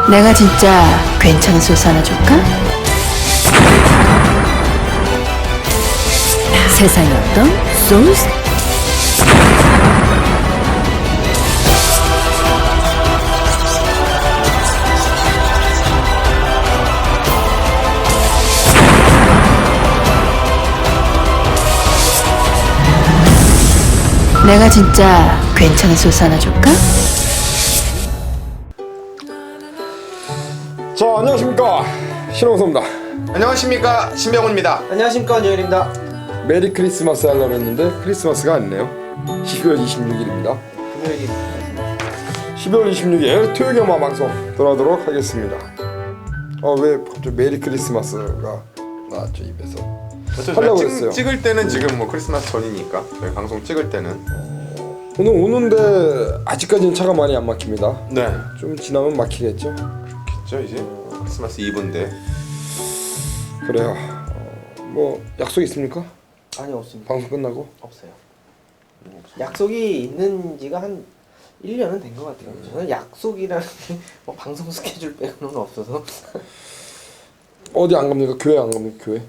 내가 진짜 괜찮은 소스 하나 줄까? 세상에 어떤 소스? 내가 진짜 괜찮은 소스 하나 줄까? 자, 안녕하십니까, 신홍서입니다. 안녕하십니까, 신병훈입니다. 안녕하십니까, 유일입니다. 메리 크리스마스 하려고 했는데 크리스마스가 아니네요. 12월 26일입니다. 금요일이 12월 26일 토요일 영화 방송 돌아오도록 하겠습니다. 왜 갑자기 메리 크리스마스가 나왔죠, 입에서. 하려고 했어요. 찍을 때는 지금 뭐 크리스마스 전이니까 저희 방송 찍을 때는 오늘 오는데 아직까지는 차가 많이 안 막힙니다. 네 좀 지나면 막히겠죠. 그렇겠죠. 이제 크리스마스 이브인데 그래요. 뭐 약속 있습니까? 아니 없습니다. 방송 끝나고? 없어요. 약속이 있는 지가 한 1년은 된 것 같아요. 저는 약속이라는 게 뭐 방송 스케줄 빼고는 없어서. 어디 안 갑니까? 교회 안 갑니까? 교회?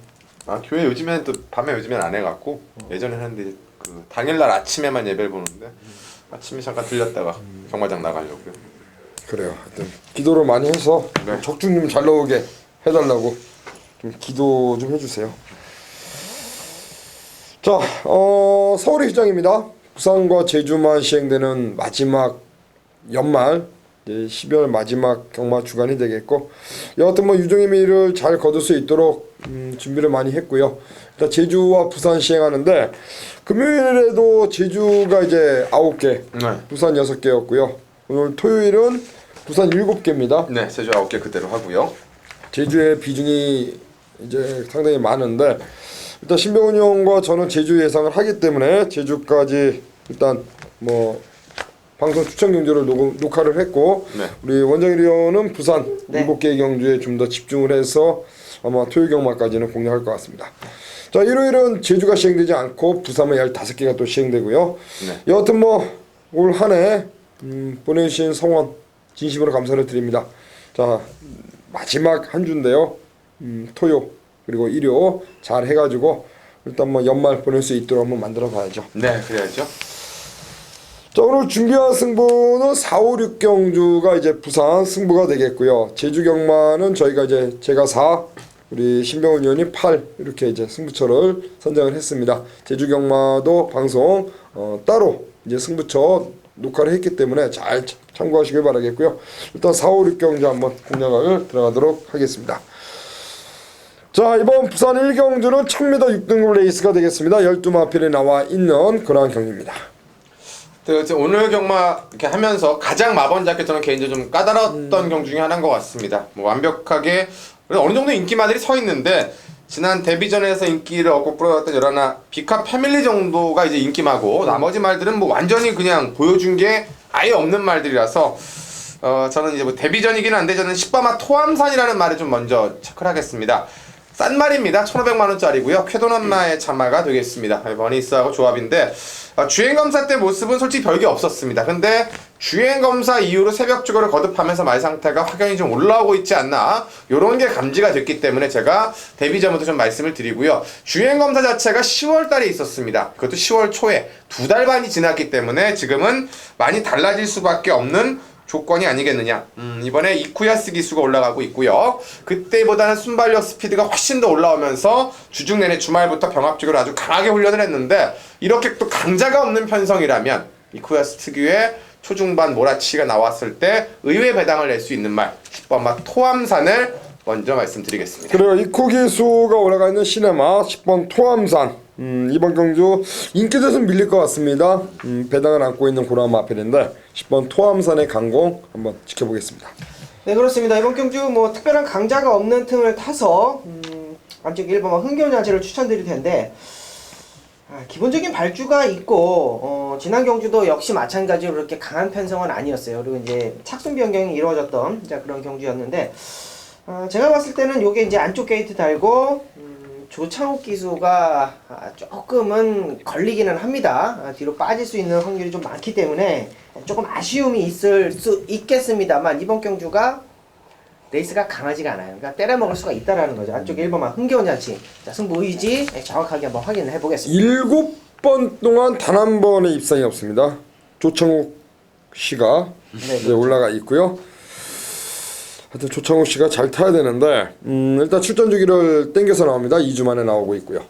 교회 요즘에는 또 밤에 요즘엔 안 해갖고 예전에 하는데 그 당일날 아침에만 예배를 보는데 아침에 잠깐 들렸다가 경마장 나가려고요. 그래요. 하여튼 기도를 많이 해서 네. 적중님 잘 나오게 해달라고 좀 기도 좀 해주세요. 자, 서울의 시장입니다. 부산과 제주만 시행되는 마지막 연말, 이제 12월 마지막 경마 주간이 되겠고, 여하튼 뭐 유종의 미를 잘 거둘 수 있도록 준비를 많이 했고요. 일단 제주와 부산 시행하는데 금요일에도 제주가 이제 9개, 네. 부산 6개였고요. 오늘 토요일은 부산 7개입니다. 네, 제주 9개 그대로 하고요. 제주의 비중이 이제 상당히 많은데 일단 신병훈 형과 저는 제주 예상을 하기 때문에 제주까지 일단 뭐 방송 추천 경주를 녹화를 했고, 네. 우리 원정일 의원은 부산 네. 7개의 경주에 좀 더 집중을 해서 아마 토요일 경마까지는 공략할 것 같습니다. 자, 일요일은 제주가 시행되지 않고 부산은 15개가 또 시행되고요. 네. 여하튼 뭐 올 한 해 보내주신 성원 진심으로 감사를 드립니다. 자, 마지막 한 주인데요. 토요 그리고 일요 잘 해가지고 일단 뭐 연말 보낼 수 있도록 한번 만들어 봐야죠. 네, 그래야죠. 자, 오늘 준비한 승부는 4, 5, 6 경주가 이제 부산 승부가 되겠고요. 제주 경마는 저희가 이제 제가 4, 우리 신병훈 의원이 8 이렇게 이제 승부처를 선정을 했습니다. 제주 경마도 방송 따로 이제 승부처 녹화를 했기 때문에 잘 참고하시길 바라겠고요. 일단 4, 5, 6 경주 한번 공략을 들어가도록 하겠습니다. 자, 이번 부산 1경주는 1000m 6등급 레이스가 되겠습니다. 12마필이 나와 있는 그러한 경기입니다. 오늘 경마 이렇게 하면서 가장 마번 잡게 저는 개인적으로 좀 까다로웠던 경주 중에 하나인 것 같습니다. 뭐 완벽하게 어느 정도 인기마들이 서 있는데 지난 데뷔전에서 인기를 얻고 끌어왔던 열하나 비카 패밀리 정도가 이제 인기마고 나머지 말들은 뭐 완전히 그냥 보여준 게 아예 없는 말들이라서 저는 이제 뭐 데뷔전이긴 한데 저는 10바마 토암산이라는 말을 좀 먼저 체크를 하겠습니다. 싼 말입니다. 1,500만원짜리고요. 쾌도남마의 자마가 되겠습니다. 버니스하고 조합인데 주행검사 때 모습은 솔직히 별게 없었습니다. 근데 주행검사 이후로 새벽 주거를 거듭하면서 말 상태가 확연히 좀 올라오고 있지 않나, 요런 게 감지가 됐기 때문에 제가 데뷔 전부터 좀 말씀을 드리고요. 주행검사 자체가 10월달에 있었습니다. 그것도 10월 초에 2달 반이 지났기 때문에 지금은 많이 달라질 수밖에 없는 조건이 아니겠느냐. 이번에 이쿠야스 기수가 올라가고 있고요. 그때보다는 순발력 스피드가 훨씬 더 올라오면서 주중 내내 주말부터 병합적으로 아주 강하게 훈련을 했는데, 이렇게 또 강자가 없는 편성이라면 이쿠야스 특유의 초중반 몰아치기가 나왔을 때 의외 배당을 낼 수 있는 말 10번 토암산을 먼저 말씀드리겠습니다. 그리고 이코 기수가 올라가 있는 시네마 10번 토암산, 이번 경주 인기대선 밀릴 것 같습니다. 배당을 안고 있는 고라마 마필인데 10번 토암산의 강공 한번 지켜보겠습니다. 네, 그렇습니다. 이번 경주 뭐 특별한 강자가 없는 틈을 타서 안쪽 1번 흥겨운자체를 추천드릴 텐데, 기본적인 발주가 있고 지난 경주도 역시 마찬가지로 그렇게 강한 편성은 아니었어요. 그리고 이제 착순 변경이 이루어졌던 그런 경주였는데, 제가 봤을 때는 요게 이제 안쪽 게이트 달고 조창욱 기수가 조금은 걸리기는 합니다. 뒤로 빠질 수 있는 확률이 좀 많기 때문에 조금 아쉬움이 있을 수 있겠습니다만, 이번 경주가 레이스가 강하지가 않아요. 그러니까 때려 먹을 수가 있다라는 거죠. 안쪽 1번만 흥겨운 잔치. 자, 승부 의지 정확하게 한번 확인을 해보겠습니다. 7번 동안 단 한 번의 입상이 없습니다. 조창욱 씨가 네, 이제 올라가 있고요. 하여튼 조창욱 씨가 잘 타야 되는데 일단 출전 주기를 땡겨서 나옵니다. 2주 만에 나오고 있고요.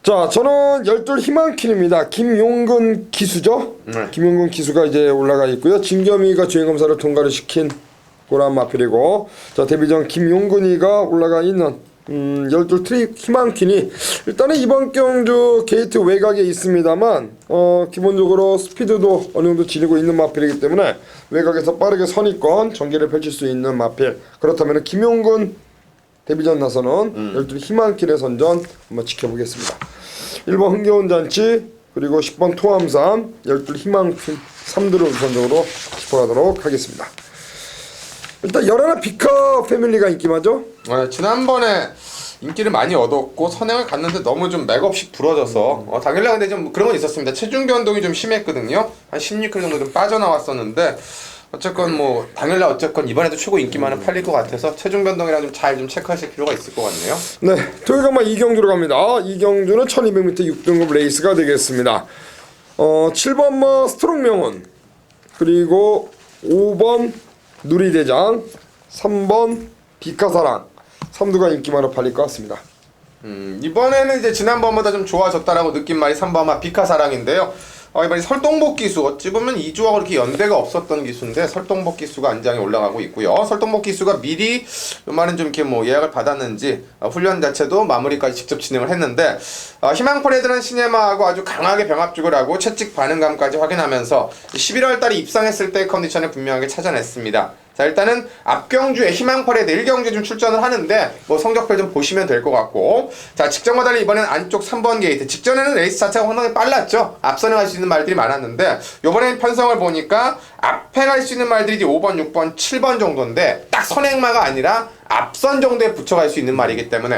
자, 저는 12 희망킨입니다. 김용근 기수죠? 네. 김용근 기수가 이제 올라가 있고요. 진겸이가 주행검사를 통과를 시킨 고란 마필이고, 자, 데뷔전 김용근이가 올라가 있는 12 트릭 희망킨이 일단은 이번 경주 게이트 외곽에 있습니다만 기본적으로 스피드도 어느 정도 지니고 있는 마필이기 때문에 외곽에서 빠르게 선입권 전개를 펼칠 수 있는 마필. 그렇다면 김용근 데뷔전 나서는 12 희망킨의 선전 한번 지켜보겠습니다. 1번 흥겨운 잔치, 그리고 10번 토함산, 12 희망킨 3두를 우선적으로 짚어가도록 하겠습니다. 일단 11 비카 패밀리가 인기마죠? 지난번에 인기를 많이 얻었고 선행을 갔는데 너무 좀 맥없이 부러져서 당일날 근데 좀 그런 건 있었습니다. 체중 변동이 좀 심했거든요. 한 16kg 정도 좀 빠져나왔었는데 어쨌건 뭐 당일날 어쨌건 이번에도 최고 인기만은 팔릴 것 같아서 체중 변동이랑 좀 잘 좀 체크하실 필요가 있을 것 같네요. 네, 토요일간만 2경주로 갑니다. 이 경주는 1200m 6등급 레이스가 되겠습니다. 7번마 스트롱명운, 그리고 5번 누리대장, 3번 비카사랑 3두가 인기만으로 팔릴 것 같습니다. 이번에는 이제 지난번보다 좀 좋아졌다라고 느낀 말이 3번마 비카사랑인데요. 이번에 설동복 기수 어찌 보면 2주하고 이렇게 연대가 없었던 기수인데 설동복 기수가 안장에 올라가고 있고요. 설동복 기수가 미리 요만은 좀 이렇게 뭐 예약을 받았는지 훈련 자체도 마무리까지 직접 진행을 했는데 희망 퍼레이드는 시네마하고 아주 강하게 병합죽을 하고 채찍 반응감까지 확인하면서 11월 달에 입상했을 때의 컨디션을 분명하게 찾아냈습니다. 자, 일단은 앞경주에 희망 퍼레이드 1경주에 좀 출전을 하는데 뭐 성적표 좀 보시면 될 것 같고, 자, 직전과 달리 이번엔 안쪽 3번 게이트. 직전에는 레이스 자체가 상당히 빨랐죠. 앞선에 갈 수 있는 말들이 많았는데 요번엔 편성을 보니까 앞에 갈 수 있는 말들이 이제 5번, 6번, 7번 정도인데 딱 선행마가 아니라 앞선 정도에 붙여갈 수 있는 말이기 때문에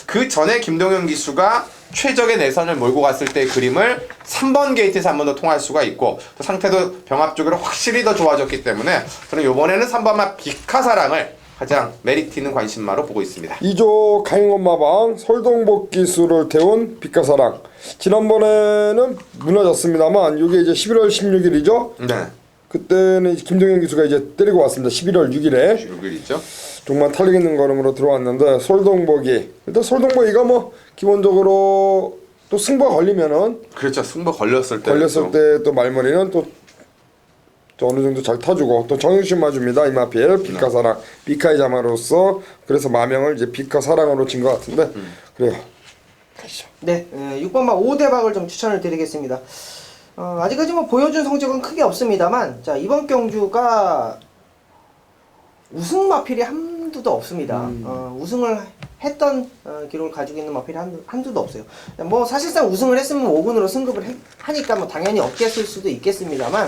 그 전에 김동현 기수가 최적의 내선을 몰고 갔을 때의 그림을 3번 게이트에서 한 번 더 통할 수가 있고 또 상태도 병합 쪽으로 확실히 더 좋아졌기 때문에 저는 이번에는 3번마 비카사랑을 가장 메리트 있는 관심마로 보고 있습니다. 2조 가행원마방 설동복 기수를 태운 비카사랑, 지난번에는 무너졌습니다만 이게 이제 11월 16일이죠? 네. 그때는 김동현 기수가 이제 때리고 왔습니다. 11월 6일에 6일이죠. 정말 탄력 있는 걸음으로 들어왔는데, 설동복이 일단 설동복이가 뭐 기본적으로 또 승부가 걸리면은 그렇죠. 승부 걸렸을 때 때 또 말머리는 또 어느 정도 잘 타주고 또 정유신 마주입니다. 이마필 비카사랑 비카의 자마로서 그래서 마명을 이제 비카사랑으로 진 것 같은데 그래요. 가시죠. 네, 6번마 5대박을 좀 추천을 드리겠습니다. 아직까지 뭐 보여준 성적은 크게 없습니다만, 자, 이번 경주가 우승 마필이 한두도 없습니다. 우승을 했던 기록을 가지고 있는 마필이 한두도 없어요. 뭐 사실상 우승을 했으면 5군으로 승급을 하니까 뭐 당연히 없겠을 수도 있겠습니다만,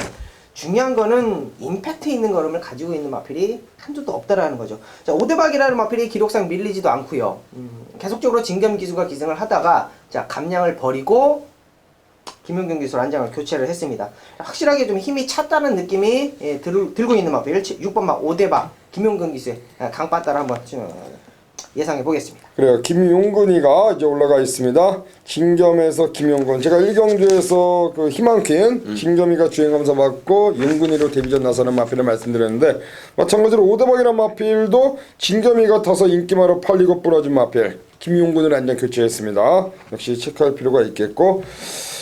중요한 거는 임팩트 있는 걸음을 가지고 있는 마필이 한두도 없다라는 거죠. 자, 5대박이라는 마필이 기록상 밀리지도 않고요. 계속적으로 진겸 기수가 기승을 하다가 자, 감량을 버리고 김용경 기수 안장을 교체를 했습니다. 확실하게 좀 힘이 찼다는 느낌이 들고 있는 마필 6번마 5대박 김용경 기수의 강빠따를 한번 예상해 보겠습니다. 그래요. 김용근이가 이제 올라가 있습니다. 진겸에서 김용근. 제가 1경주에서 그 희망퀸 진겸이가 주행검사 받고 용근이로 데뷔전 나서는 마필을 말씀드렸는데, 마찬가지로 5대박이라는 마필도 진겸이가 타서 인기마로 팔리고 부러진 마필 김용근을 안장 교체했습니다. 역시 체크할 필요가 있겠고,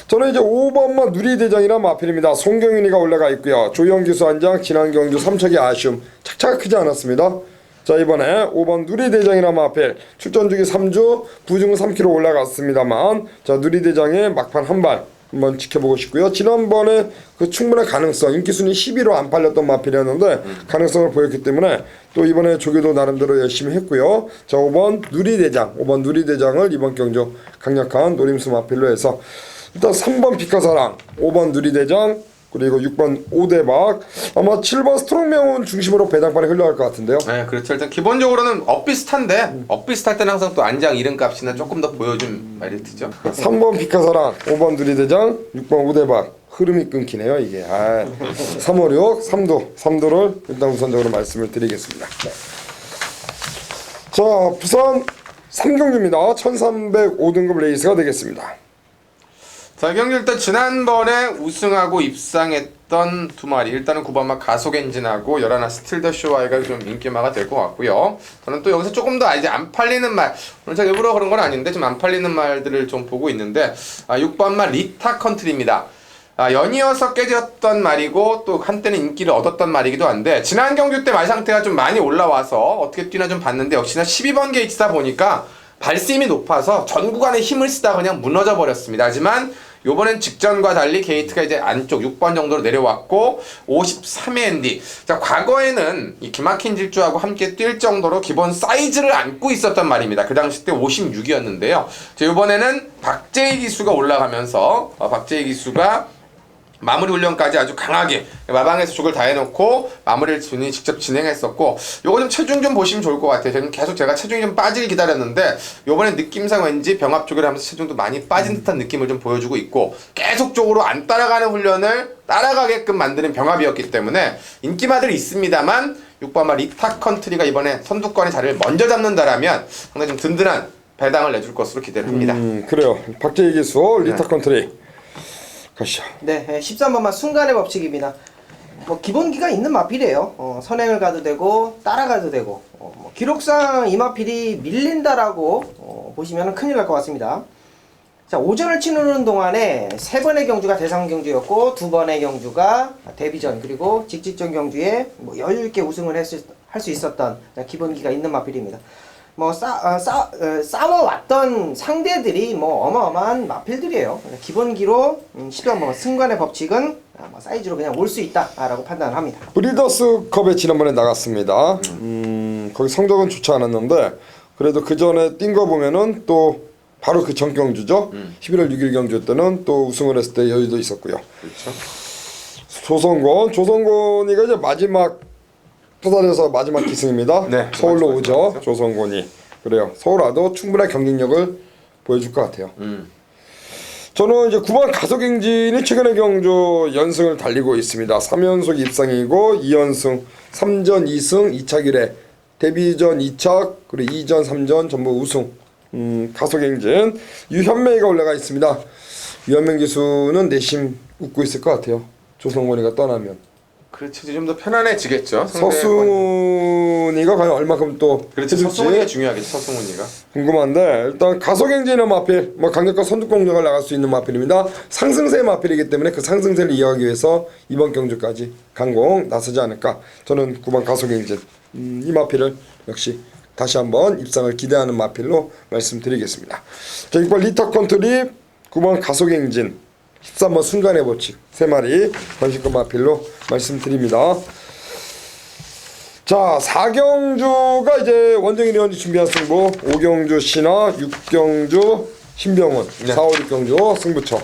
저는 이제 5번마 누리대장이라는 마필입니다. 송경윤이가 올라가 있고요. 조영기수 안장 지난 경주 3척의 아쉬움 착착 크지 않았습니다. 자, 이번에 5번 누리대장이라는 마필 출전 주기 3주 부중 3kg 올라갔습니다만, 자, 누리대장의 막판 한발 한번 지켜보고 싶고요. 지난번에 그 충분한 가능성, 인기순위 11호 안 팔렸던 마필이었는데 가능성을 보였기 때문에 또 이번에 조교도 나름대로 열심히 했고요. 자, 5번 누리대장을 이번 경주 강력한 노림수 마필로 해서 일단 3번 비카사랑, 5번 누리대장, 그리고 6번 5대박, 아마 7번 스트롱명운 중심으로 배당판이 흘러갈 것 같은데요. 네, 그렇죠. 일단 기본적으로는 엇비슷한데 엇비슷할 때는 항상 또 안장 이름값이나 조금 더 보여준 메리트죠. 3번 비카사랑, 5번 누리대장, 6번 5대박 흐름이 끊기네요 이게. 356 3도를 일단 우선적으로 말씀을 드리겠습니다. 자, 부산 3경주입니다. 1305등급 레이스가 되겠습니다. 자, 이 경기 일단 지난번에 우승하고 입상했던 두 마리, 일단은 9번마 가속엔진하고 11화 스틸더 쇼와이가 좀 인기마가 될 것 같고요. 저는 또 여기서 조금 더 이제 안 팔리는 말, 오늘 제가 일부러 그런 건 아닌데 좀 안 팔리는 말들을 좀 보고 있는데, 6번마 리타 컨트리입니다. 연이어서 깨졌던 말이고 또 한때는 인기를 얻었던 말이기도 한데, 지난 경주 때 말 상태가 좀 많이 올라와서 어떻게 뛰나 좀 봤는데, 역시나 12번 게이트다 보니까 발심이 높아서 전 구간에 힘을 쓰다 그냥 무너져 버렸습니다. 하지만 요번엔 직전과 달리 게이트가 이제 안쪽 6번 정도로 내려왔고 53의 핸디. 자, 과거에는 이 기막힌 질주하고 함께 뛸 정도로 기본 사이즈를 안고 있었단 말입니다. 그 당시 때 56이었는데요. 자, 요번에는 박재희 기수가 올라가면서 박재희 기수가 마무리 훈련까지 아주 강하게 마방에서 족을 다 해놓고 마무리를 준이 직접 진행했었고, 요거 좀 체중 좀 보시면 좋을 것 같아요. 저는 계속 제가 체중이 좀 빠지길 기다렸는데 요번에 느낌상 왠지 병합 쪽을 하면서 체중도 많이 빠진 듯한 느낌을 좀 보여주고 있고, 계속적으로 안 따라가는 훈련을 따라가게끔 만드는 병합이었기 때문에 인기마들이 있습니다만 6번마 리타 컨트리가 이번에 선두권의 자리를 먼저 잡는다라면 상당히 좀 든든한 배당을 내줄 것으로 기대를 합니다. 그래요. 박재희 기수 리타 컨트리 가시죠. 네, 13번만 순간의 법칙입니다. 뭐 기본기가 있는 마필이에요. 선행을 가도 되고 따라가도 되고, 뭐 기록상 이 마필이 밀린다라고 보시면 큰일 날 것 같습니다. 자, 오전을 치르는 동안에 3번의 경주가 대상 경주였고 2번의 경주가 데뷔전, 그리고 직직전 경주에 뭐 여유 있게 우승을 할 수 있었던 기본기가 있는 마필입니다. 뭐 싸워왔던 상대들이 뭐 어마어마한 마필들이에요. 기본기로 12번 승관의 법칙은 뭐 사이즈로 그냥 올 수 있다라고 판단을 합니다. 브리더스컵에 지난번에 나갔습니다. 거기 성적은 좋지 않았는데 그래도 그 전에 뛴 거 보면은 또 바로 그 전 경주죠. 11월 6일 경주 때는 또 우승을 했을 때 여유도 있었고요. 그렇죠. 조성곤이가 이제 마지막 부산에서 마지막 기승입니다. 네, 서울로 마지막 오죠. 기승이죠. 조성곤이. 그래요. 서울 와도 충분한 경쟁력을 보여줄 것 같아요. 저는 이제 9번 가속행진이 최근의 경주 연승을 달리고 있습니다. 3연속 입상이고 2연승, 3전 2승 2차 기래, 데뷔전 2차, 그리고 2전 3전 전부 우승. 가속행진 유현명이가 올라가 있습니다. 유현명 기수는 내심 웃고 있을 것 같아요. 조성곤이가 떠나면. 그렇죠. 좀 더 편안해지겠죠. 서승훈이가 과연 얼마큼 또 그렇죠. 해줄지 서승훈이가 중요하겠죠. 서승훈이가. 궁금한데, 일단 가속행진의 마필, 뭐 강력한 선두공격을 나갈 수 있는 마필입니다. 상승세 마필이기 때문에 그 상승세를 이어가기 위해서 이번 경주까지 강공 나서지 않을까. 저는 9번 가속행진 이 마필을 역시 다시 한번 입상을 기대하는 마필로 말씀드리겠습니다. 자, 6번 리터 컨트리, 9번 가속행진, 13번 순간의 법칙 3마리 번식권 마필로 말씀드립니다. 자, 4경주가 이제 원정일 의원이 준비한 승부, 5경주 신화, 6경주 신병훈, 네. 4, 5, 6경주 승부처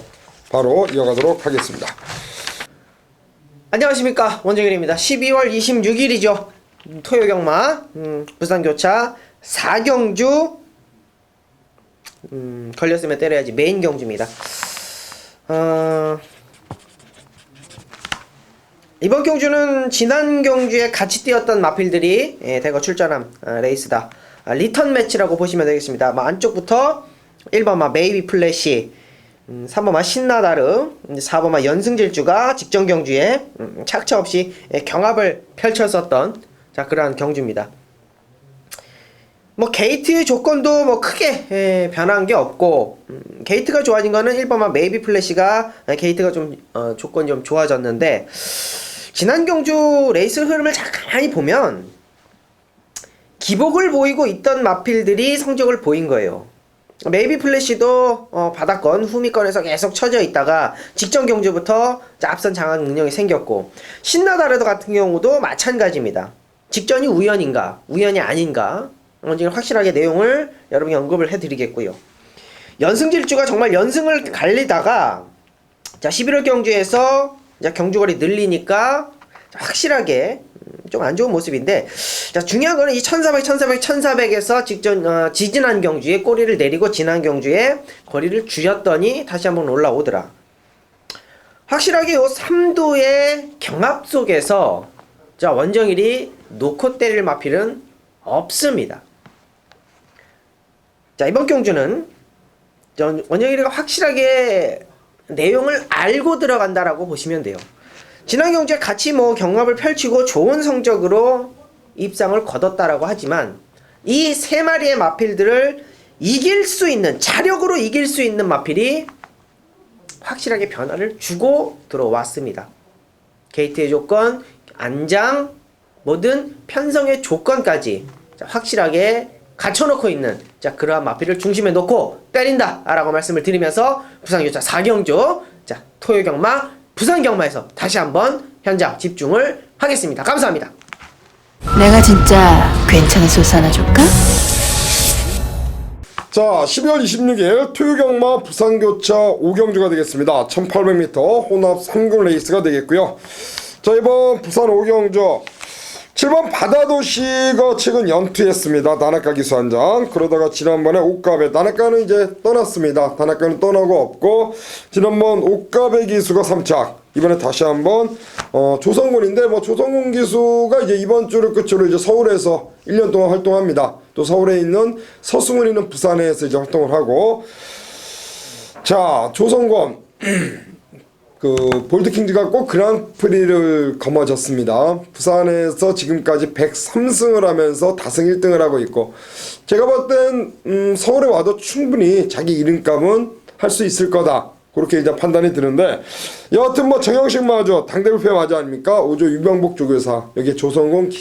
바로 이어가도록 하겠습니다. 안녕하십니까, 원정일입니다. 12월 26일이죠. 토요 경마, 부산 교차 4경주, 걸렸으면 때려야지, 메인 경주입니다. 이번 경주는 지난 경주에 같이 뛰었던 마필들이 대거 출전한 레이스다. 리턴 매치라고 보시면 되겠습니다. 안쪽부터 1번마 메이비 플래시, 3번마 신나다르, 4번마 연승질주가 직전 경주에 착차 없이 경합을 펼쳤었던 그러한 경주입니다. 뭐 게이트 조건도 뭐 크게 변한 게 없고, 게이트가 좋아진 거는 1번만 메이비 플래시가 게이트가 좀 조건이 좀 좋아졌는데, 지난 경주 레이스 흐름을 가만히 보면 기복을 보이고 있던 마필들이 성적을 보인 거예요. 메이비 플래시도 바닥권 후미권에서 계속 처져 있다가 직전 경주부터 앞선 장악 능력이 생겼고, 신나다르도 같은 경우도 마찬가지입니다. 직전이 우연인가 우연이 아닌가 지금 확실하게 내용을 여러분이 언급을 해드리겠고요. 연승질주가 정말 연승을 갈리다가 11월 경주에서 경주거리 늘리니까 확실하게 좀 안 좋은 모습인데, 중요한 거는 이 1400에서 지지난 경주에 꼬리를 내리고 지난 경주에 거리를 줄였더니 다시 한번 올라오더라. 확실하게 요 3도의 경합 속에서 자 원정일이 놓고 때릴 마필은 없습니다. 자 이번 경주는 원정일이가 확실하게 내용을 알고 들어간다라고 보시면 돼요. 지난 경주에 같이 뭐 경합을 펼치고 좋은 성적으로 입상을 거뒀다라고 하지만 이 세 마리의 마필들을 이길 수 있는, 자력으로 이길 수 있는 마필이 확실하게 변화를 주고 들어왔습니다. 게이트의 조건, 안장, 모든 편성의 조건까지 확실하게 갖춰놓고 있는 자 그러한 마필을 중심에 놓고 때린다 라고 말씀을 드리면서 부산교차 4경주 자 토요경마 부산경마에서 다시 한번 현장 집중을 하겠습니다. 감사합니다. 내가 진짜 괜찮은 소스 하나 줄까? 자, 12월 26일 토요경마 부산교차 5경주가 되겠습니다. 1800m 혼합 3군 레이스가 되겠고요. 자, 이번 부산 5경주 7번 바다도시가 최근 연투했습니다. 다나카 기수 한 장. 그러다가 지난번에 옷가베, 다나카는 이제 떠났습니다. 다나카는 떠나고 없고 지난번 옷가베 기수가 3착. 이번에 다시 한번 조성군인데 뭐 조성군 기수가 이제 이번 주를 끝으로 이제 서울에서 1년 동안 활동합니다. 또 서울에 있는 서승훈이는 부산에서 이제 활동을 하고 자 조성군 그 볼드킹즈가 꼭 그랑프리를 거머졌습니다. 부산에서 지금까지 103승을 하면서 다승 1등을 하고 있고 제가 볼 땐 서울에 와도 충분히 자기 이름값은 할 수 있을 거다. 그렇게 이제 판단이 드는데 여하튼 뭐 정영식 마저 당대표회 마저 아닙니까? 5조 유병복 조교사 여기 조성군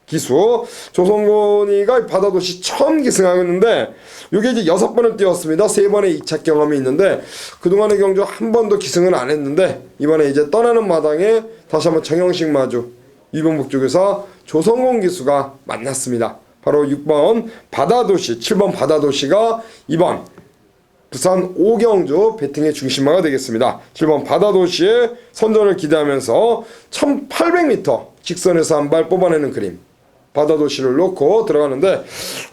기수 조성군이가 바다도시 처음 기승하였는데 이게 이제 6번을 뛰었습니다. 3번의 2차 경험이 있는데 그동안의 경주 한 번도 기승을 안 했는데 이번에 이제 떠나는 마당에 다시 한번 정영식 마주 유병복 조교사 조성군 기수가 만났습니다. 바로 6번 바다도시 7번 바다도시가 이번 부산 5경주 배팅의 중심마가 되겠습니다. 7번 바다도시의 선전을 기대하면서 1800m 직선에서 한 발 뽑아내는 그림 바다도시를 놓고 들어가는데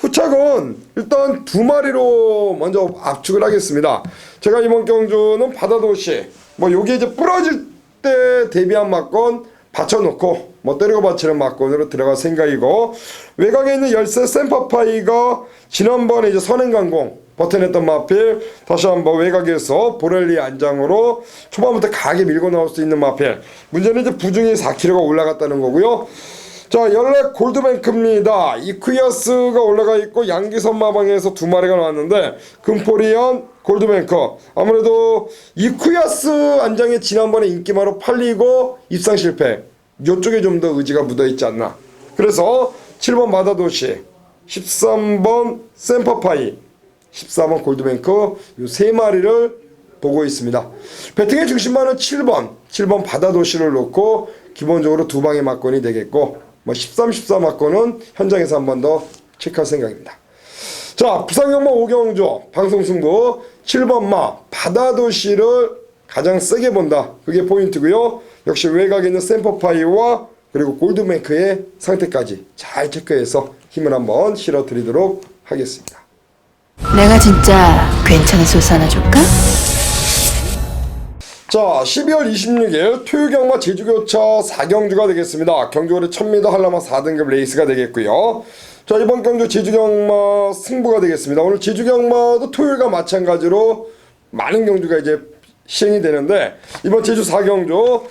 후착은 일단 2마리로 먼저 압축을 하겠습니다. 제가 이번 경주는 바다도시 뭐 요게 이제 부러질 때 대비한 막건 받쳐놓고 뭐 때리고 받치는 막건으로 들어갈 생각이고 외곽에 있는 열쇠 샘파파이가 지난번에 이제 선행강공 버텨냈던 마필 다시 한번 외곽에서 보렐리 안장으로 초반부터 강하게 밀고 나올 수 있는 마필 문제는 이제 부중이 4kg가 올라갔다는 거고요. 자 연락 골드뱅크입니다. 이쿠이아스가 올라가 있고 양기선 마방에서 2마리가 나왔는데 금포리언 골드뱅크 아무래도 이쿠이아스 안장이 지난번에 인기마로 팔리고 입상 실패 이쪽에 좀 더 의지가 묻어있지 않나. 그래서 7번 바다도시 13번 샘파파이 14번 골드뱅크 요 3마리를 보고 있습니다. 배팅의 중심만은 7번 바다도시를 놓고 기본적으로 2방의 막건이 되겠고 뭐 13, 14 막건은 현장에서 한 번 더 체크할 생각입니다. 자 부산경마 5경주 방송승부 7번 마 바다도시를 가장 세게 본다. 그게 포인트고요. 역시 외곽에 있는 샘퍼파이와 그리고 골드뱅크의 상태까지 잘 체크해서 힘을 한번 실어드리도록 하겠습니다. 내가 진짜 괜찮은 소스 하나 줄까? 자 12월 26일 토요경마 제주교차 4경주가 되겠습니다. 경주거리 1000m 한라마 4등급 레이스가 되겠고요. 자 이번 경주 제주경마 승부가 되겠습니다. 오늘 제주경마도 토요일과 마찬가지로 많은 경주가 이제 시행이 되는데 이번 제주 4경주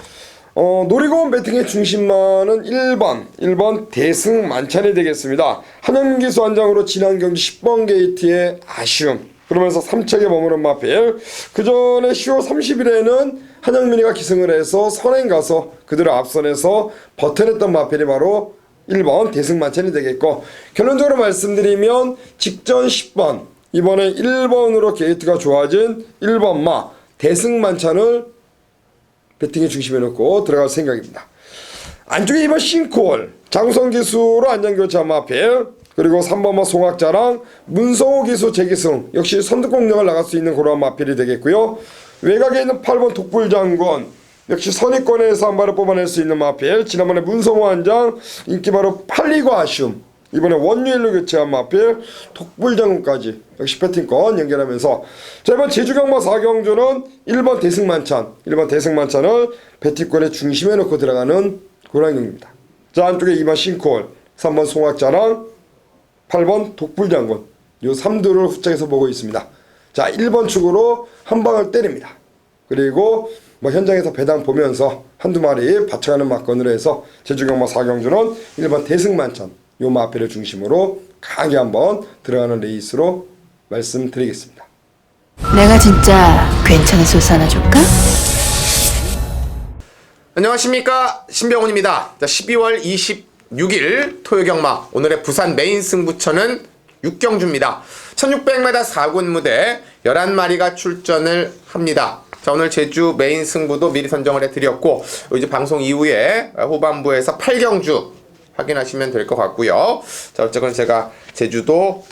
놀이공원 배팅의 중심만은 1번 대승 만찬이 되겠습니다. 한영민 기수 한장으로 지난 경주 10번 게이트의 아쉬움 그러면서 3착에 머무른 마필 그 전에 10월 30일에는 한영민이가 기승을 해서 선행 가서 그들을 앞선해서 버텨냈던 마필이 바로 1번 대승만찬이 되겠고 결론적으로 말씀드리면 직전 10번 이번에 1번으로 게이트가 좋아진 1번 마 대승만찬을 배팅의 중심에 놓고 들어갈 생각입니다. 안쪽에 이번 싱크홀 장우성 기수로 안전교차 마필 그리고 3번마 송악자랑 문성호 기수 재기승 역시 선두공략을 나갈 수 있는 그런 마필이 되겠고요. 외곽에 있는 8번 독불장군 역시 선의권에서 한 발을 뽑아낼 수 있는 마필 지난번에 문성호 한장 인기 바로 팔리고 아쉬움 이번에 원유일로 교체한 마필 독불장군까지 역시 배팅권 연결하면서 자, 이번 제주경마 4경주는 1번 대승만찬 1번 대승만찬을 배팅권의 중심에 놓고 들어가는 그런 경기입니다. 자, 안쪽에 2번 싱콜 3번 송악자랑 8번 독불장군 요 3두를 후짝에서 보고 있습니다. 자, 1번 축으로 한 방을 때립니다. 그리고 뭐 현장에서 배당 보면서 한두 마리 받쳐가는 막건으로 해서 제주경마 4경주는 1번 대승만찬 요 마필을 중심으로 강하게 한번 들어가는 레이스로 말씀드리겠습니다. 내가 진짜 괜찮은 소스 하나 줄까? 안녕하십니까, 신병훈입니다. 자, 12월 26일 토요경마 오늘의 부산 메인 승부처는 6경주입니다. 1600m 4군 무대 11마리가 출전을 합니다. 자, 오늘 제주 메인 승부도 미리 선정을 해드렸고 이제 방송 이후에 후반부에서 8경주 확인하시면 될 것 같고요. 자, 어쨌건 제가 제주도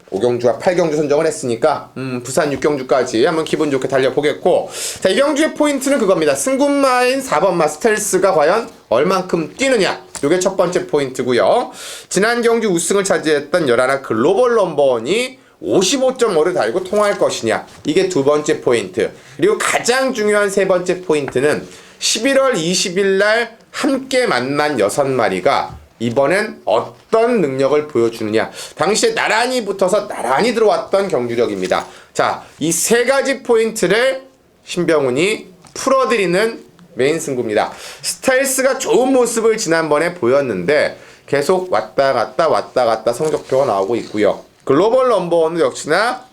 5경주와 8경주 선정을 했으니까 부산 6경주까지 한번 기분 좋게 달려보겠고, 자, 이 경주의 포인트는 그겁니다. 승군마인 4번마 스텔스가 과연 얼만큼 뛰느냐, 요게 첫 번째 포인트고요. 지난 경주 우승을 차지했던 열하나 글로벌 넘버원이 55.5를 달고 통할 것이냐, 이게 두 번째 포인트. 그리고 가장 중요한 세 번째 포인트는 11월 20일 날 함께 만난 6마리가 이번엔 어떤 능력을 보여주느냐. 당시에 나란히 붙어서 나란히 들어왔던 경주력입니다. 자, 이 세 가지 포인트를 신병훈이 풀어드리는 메인 승부입니다. 스텔스가 좋은 모습을 지난번에 보였는데 계속 왔다 갔다 성적표가 나오고 있고요. 글로벌 넘버원도 역시나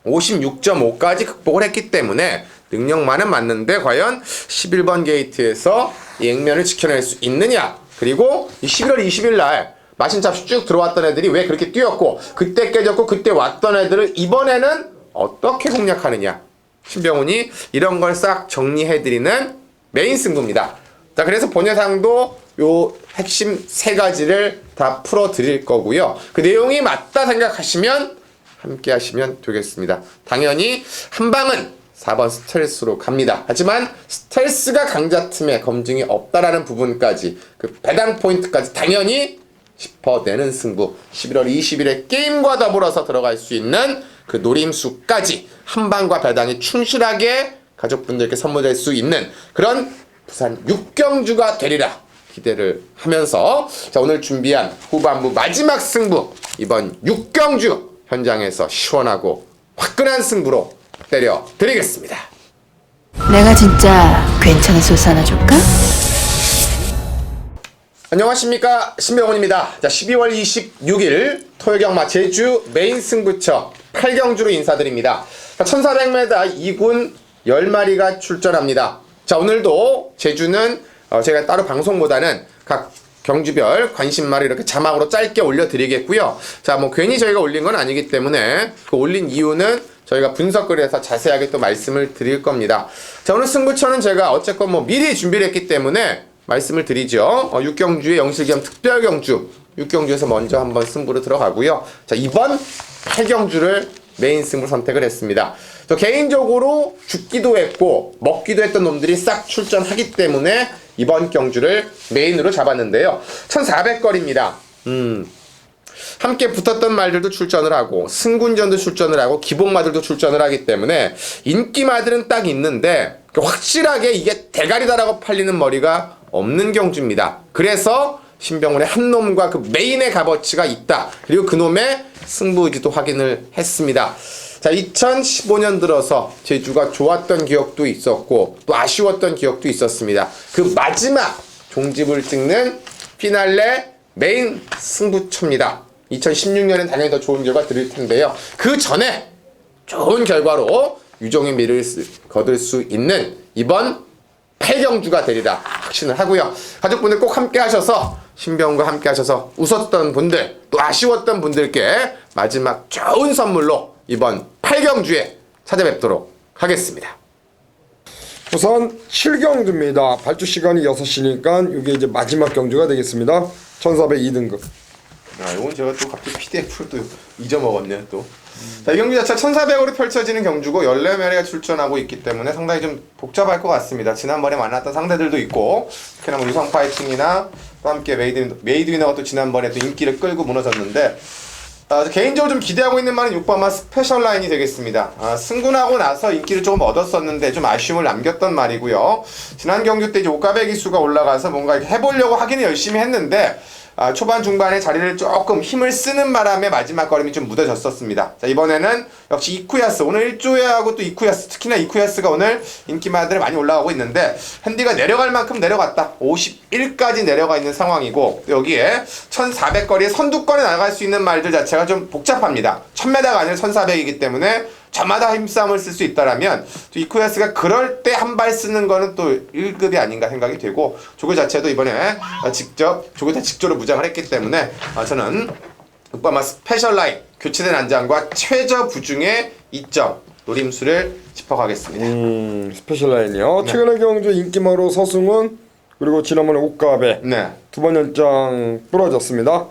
56.5까지 극복을 했기 때문에 능력만은 맞는데 과연 11번 게이트에서 이 액면을 지켜낼 수 있느냐. 그리고 이 11월 20일 날 마신잡시 쭉 들어왔던 애들이 왜 그렇게 뛰었고 그때 깨졌고 그때 왔던 애들을 이번에는 어떻게 공략하느냐. 신병훈이 이런 걸 싹 정리해드리는 메인 승부입니다. 자, 그래서 본예상도 요 핵심 세 가지를 다 풀어드릴 거고요. 그 내용이 맞다 생각하시면 함께 하시면 되겠습니다. 당연히 한 방은 4번 스텔스로 갑니다. 하지만 스텔스가 강자틈에 검증이 없다라는 부분까지 그 배당 포인트까지 당연히 짚어내는 승부, 11월 20일에 게임과 더불어서 들어갈 수 있는 그 노림수까지 한 방과 배당이 충실하게 가족분들께 선물될 수 있는 그런 부산 6경주가 되리라 기대를 하면서, 자, 오늘 준비한 후반부 마지막 승부, 이번 6경주 현장에서 시원하고 화끈한 승부로 때려드리겠습니다. 내가 진짜 괜찮은 소스 하나 줄까? 안녕하십니까, 신병훈입니다. 자, 12월 26일 토요경마 제주 메인 승부처 8경주로 인사드립니다. 1400m 2군 10마리가 출전합니다. 자, 오늘도 제주는 제가 따로 방송보다는 각 경주별 관심마를 이렇게 자막으로 짧게 올려드리겠고요. 자, 뭐 괜히 저희가 올린 건 아니기 때문에 그 올린 이유는 저희가 분석을 해서 자세하게 또 말씀을 드릴 겁니다. 자, 오늘 승부처는 제가 어쨌건 뭐 미리 준비를 했기 때문에 말씀을 드리죠. 6경주의 영실겸 특별경주 6경주에서 먼저 한번 승부로 들어가고요. 자, 이번 8경주를 메인 승부로 선택을 했습니다. 저 개인적으로 죽기도 했고 먹기도 했던 놈들이 싹 출전하기 때문에 이번 경주를 메인으로 잡았는데요. 1400거리입니다. 함께 붙었던 말들도 출전을 하고 승군전도 출전을 하고 기복마들도 출전을 하기 때문에 인기마들은 딱 있는데 확실하게 이게 대가리다라고 팔리는 머리가 없는 경주입니다. 그래서 신병훈의 한 놈과 그 메인의 값어치가 있다. 그리고 그 놈의 승부의지도 확인을 했습니다. 자, 2015년 들어서 제주가 좋았던 기억도 있었고 또 아쉬웠던 기억도 있었습니다. 그 마지막 종집을 찍는 피날레 메인 승부처입니다. 2016년엔 당연히 더 좋은 결과 드릴 텐데요. 그 전에 좋은 결과로 유종의 미를 거둘 수 있는 이번 8경주가 되리라 확신을 하고요. 가족분들 꼭 함께 하셔서 신병훈과 함께 하셔서 웃었던 분들 또 아쉬웠던 분들께 마지막 좋은 선물로 이번 8경주에 찾아뵙도록 하겠습니다. 우선 7경주입니다. 발주 시간이 6시니까 이게 이제 마지막 경주가 되겠습니다. 1402등급. 이건 제가 또 갑자기 PDF로 또 잊어먹었네요 또. 자, 이 경기 자체가 1400으로 펼쳐지는 경주고 14마리가 출전하고 있기 때문에 상당히 좀 복잡할 것 같습니다. 지난번에 만났던 상대들도 있고 특히나 뭐 유성 파이팅이나 또 함께 메이드 위너가 또 지난번에 또 인기를 끌고 무너졌는데 개인적으로 좀 기대하고 있는 말은 6번마 스페셜 라인이 되겠습니다. 승군하고 나서 인기를 조금 얻었었는데 좀 아쉬움을 남겼던 말이고요. 지난 경주 때 이제 옷가베 기수가 올라가서 뭔가 이렇게 해보려고 하기는 열심히 했는데 초반 중반에 자리를 조금 힘을 쓰는 바람에 마지막 걸음이 좀 무뎌졌었습니다. 자, 이번에는 역시 이쿠야스 오늘 1조회하고 또 이쿠야스 특히나 이쿠야스가 오늘 인기마들 많이 올라가고 있는데 핸디가 내려갈 만큼 내려갔다. 51까지 내려가 있는 상황이고 여기에 1400거리에 선두권에 나갈 수 있는 말들 자체가 좀 복잡합니다. 1000m가 아니라 1400이기 때문에 저마다 힘싸움을 쓸 수 있다라면 또 이쿠야스가 그럴 때 한 발 쓰는 거는 또 1급이 아닌가 생각이 되고 조교 자체도 이번에 조교 다 직조로 무장을 했기 때문에 저는 6번마 스페셜 라인 교체된 안장과 최저 부중의 2점 노림수를 짚어가겠습니다. 스페셜 라인이요. 네. 최근의 경주 인기마로 서승훈 그리고 지난번에 옷가베 네. 두 번 연장 부러졌습니다.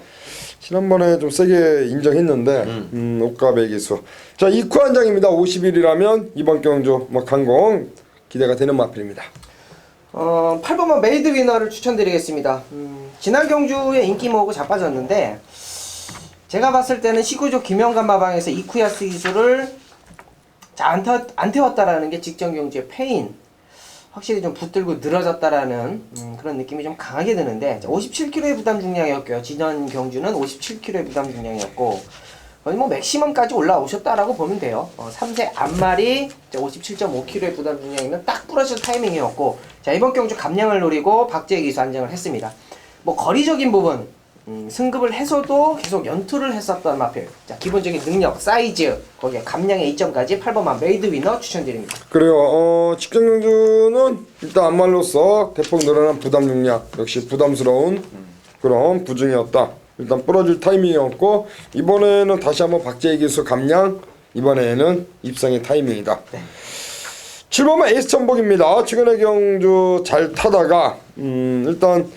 지난번에 좀 세게 인정했는데 옷가베 기수. 자, 이쿠 한 장입니다. 50일이라면 이번 경주 뭐 강공 기대가 되는 마필입니다. 8번만 메이드 위너를 추천드리겠습니다. 지난 경주에 인기 모으고 자빠졌는데 제가 봤을 때는 시구조 김영관 마방에서 이쿠야스 기수를 안 태웠다라는 게 직전 경주의 패인. 확실히 좀 붙들고 늘어졌다라는 그런 느낌이 좀 강하게 드는데 57kg의 부담 중량이었고요. 지난 경주는 57kg의 부담 중량이었고 거의 뭐 맥시멈까지 올라오셨다라고 보면 돼요. 3세 앞말이 57.5kg의 부담 중량이면 딱 부러질 타이밍이었고 자, 이번 경주 감량을 노리고 박재희 기수 안정을 했습니다. 뭐 거리적인 부분 승급을 해서도 계속 연투를 했었던 마필. 자, 기본적인 능력, 사이즈, 거기에 감량의 2점까지 8번만 메이드 위너 추천드립니다. 그래요. 직전 경주는 일단 안말로서 대폭 늘어난 부담 중량 역시 부담스러운 그런 부중이었다. 일단 부러질 타이밍이었고 이번에는 다시 한번 박재희 기수 감량 이번에는 입상의 타이밍이다. 네. 7번만 에이스 천복입니다. 최근의 경주 잘 타다가 일단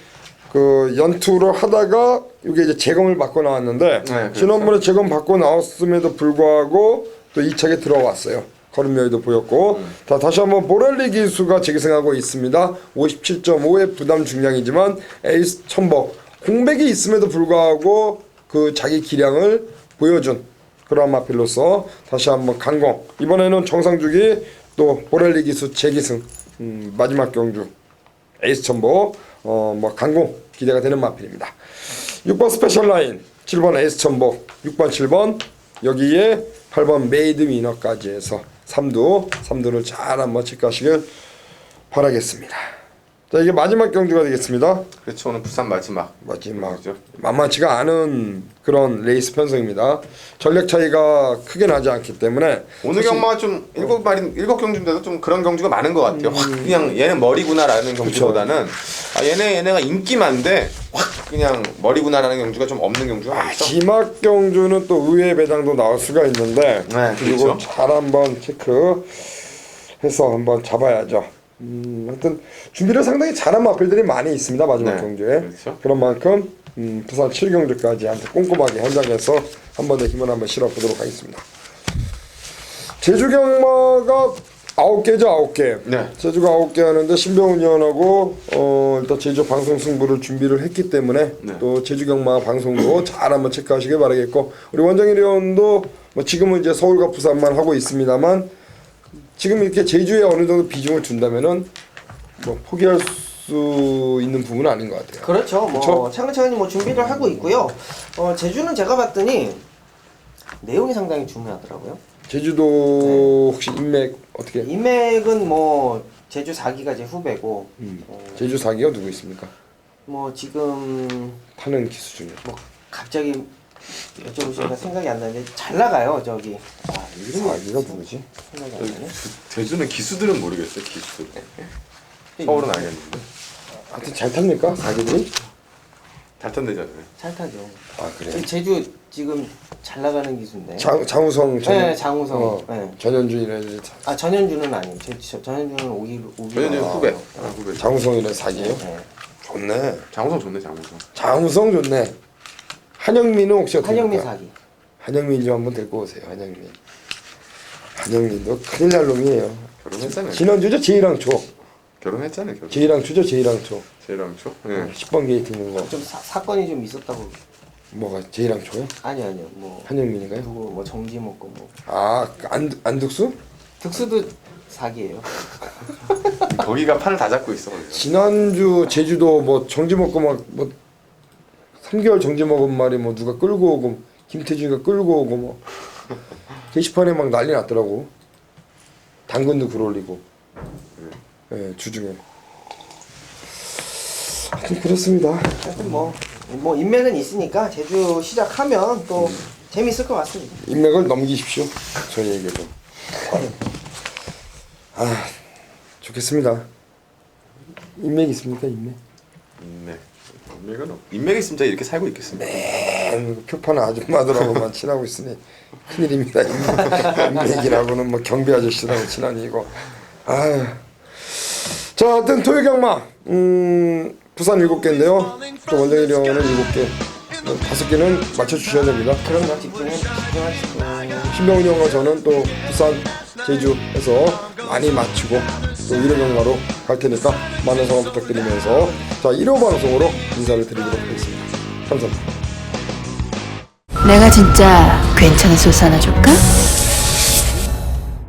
그 연투를 하다가 이게 이제 재검을 받고 나왔는데 그렇죠. 지난번에 재검 받고 나왔음에도 불구하고 또 2차게 들어왔어요. 걸음 여유도 보였고 자, 다시 한번 보렐리 기수가 재기승하고 있습니다. 57.5의 부담 중량이지만 에이스 천복 공백이 있음에도 불구하고 그 자기 기량을 보여준 그런 마필로서 다시 한번 강공. 이번에는 정상주기 또 보렐리 기수 재기승 마지막 경주 에이스 천복 뭐 강공 기대가 되는 마필입니다. 6번 스페셜 라인 7번 에이스 천복 6번 7번 여기에 8번 메이드 위너까지 해서 3두를 잘 한번 체크하시길 바라겠습니다. 자, 이게 마지막 경주가 되겠습니다. 그렇죠. 오늘 부산 마지막. 그렇죠. 만만치가 않은 그런 레이스 편성입니다. 전력 차이가 크게 나지 않기 때문에 오늘 경마가 좀 일곱 경주인데도 좀 그런 경주가 많은 것 같아요. 확 그냥 얘는 머리구나라는 경주보다는 얘네가 인기만데 확 그냥 머리구나라는 경주가 좀 없는 경주가 많죠. 지막 경주는 또 의외의 배당도 나올 수가 있는데 네, 그리고 그렇죠. 잘 한번 체크해서 한번 잡아야죠. 하여튼 준비를 상당히 잘한 마필들이 많이 있습니다. 마지막 네, 경주에 그렇죠. 그런 만큼 부산 7경주까지 한번 꼼꼼하게 현장에서 한 번 더 힘을 한번 실어보도록 하겠습니다. 제주 경마가 9개죠. 9개. 네. 제주가 9개 하는데 신병훈 위원하고 일단 제주 방송 승부를 준비를 했기 때문에 네. 또 제주 경마 방송도 잘 한번 체크하시길 바라겠고 우리 원정일 위원도 뭐 지금은 이제 서울과 부산만 하고 있습니다만 지금 이렇게 제주에 어느 정도 비중을 둔다면은 뭐 포기할 수 있는 부분은 아닌 것 같아요. 그렇죠. 뭐 그렇죠? 차근차근히 뭐 준비를 하고 있고요. 제주는 제가 봤더니 내용이 상당히 중요하더라고요. 제주도 혹시 인맥 어떻게? 인맥은 뭐 제주 4기가 제 후배고 제주 4기가 누구 있습니까? 뭐 지금 타는 기수 중에. 뭐 갑자기 여쭤보시니까 생각이 안 나는데 잘 나가요 저기. 이름이 4기가 누구지? 생각이 안 나네. 제주는 기수들은 모르겠어요. 기수들. 서울은 알겠는데. 하여튼 잘 탑니까? 4기들이? 잘 탄대잖아요. 잘 타죠. 아 그래. 제주 지금 잘 나가는 기수인데. 장우성 네, 장우성. 네. 전현준이라 애들이 아 전현주는 아니에요. 전현주는 5기. 전현준 후배. 후배. 장우성이라 4기예요? 네. 좋네. 장우성 좋네. 장우성. 장우성 좋네. 한영민은 혹시 어떻게 한영민 될까요? 사기. 한영민 좀 한번 데리고 오세요. 한영민도 큰일 날 놈이에요. 결혼했잖아요. 지난주죠 제이랑 초. 결혼했잖아요. 결혼. 제이랑 초죠 제이랑 초. 제이랑 초. 예. 10번 게이트 있는 거. 좀 사건이 좀 있었다고. 뭐가 제이랑 초요? 아니요. 뭐 한영민인가요? 누구 뭐 정지 먹고 뭐 안득수? 득수도 사기예요. 거기가 판을 다 잡고 있어. 거기가. 지난주 제주도 뭐 정지 먹고 막 뭐 3개월 정지 먹은 말이 뭐 누가 끌고 오고 김태준이가 끌고 오고 뭐 게시판에 막 난리 났더라고. 당근도 글 올리고. 예, 주중에. 하여튼 그렇습니다. 하여튼 뭐 인맥은 있으니까 제주 시작하면 또 재밌을 것 같습니다. 인맥을 넘기십시오. 저희에게도. 좋겠습니다. 인맥 있습니까 인맥? 인맥이 있으면 제가 이렇게 살고 있겠습니다. 표판 아줌마들하고만 친하고 있으니 큰일입니다. 인맥이라고는 뭐 경비 아저씨라고 친하니 이거. 자, 하여튼 토요 경마 부산 7개인데요. 또 원정일령은 7개. 5개는 맞춰주셔야 됩니다. 그럼요. 집중하시고. 신병훈 형과 저는 또 부산, 제주에서 많이 맞추고 또 1호 경마로 갈 테니까 많은 성원 부탁드리면서 자 1호 방송으로 인사를 드리도록 하겠습니다. 감사합니다. 내가 진짜 괜찮은 소스 하나 줄까?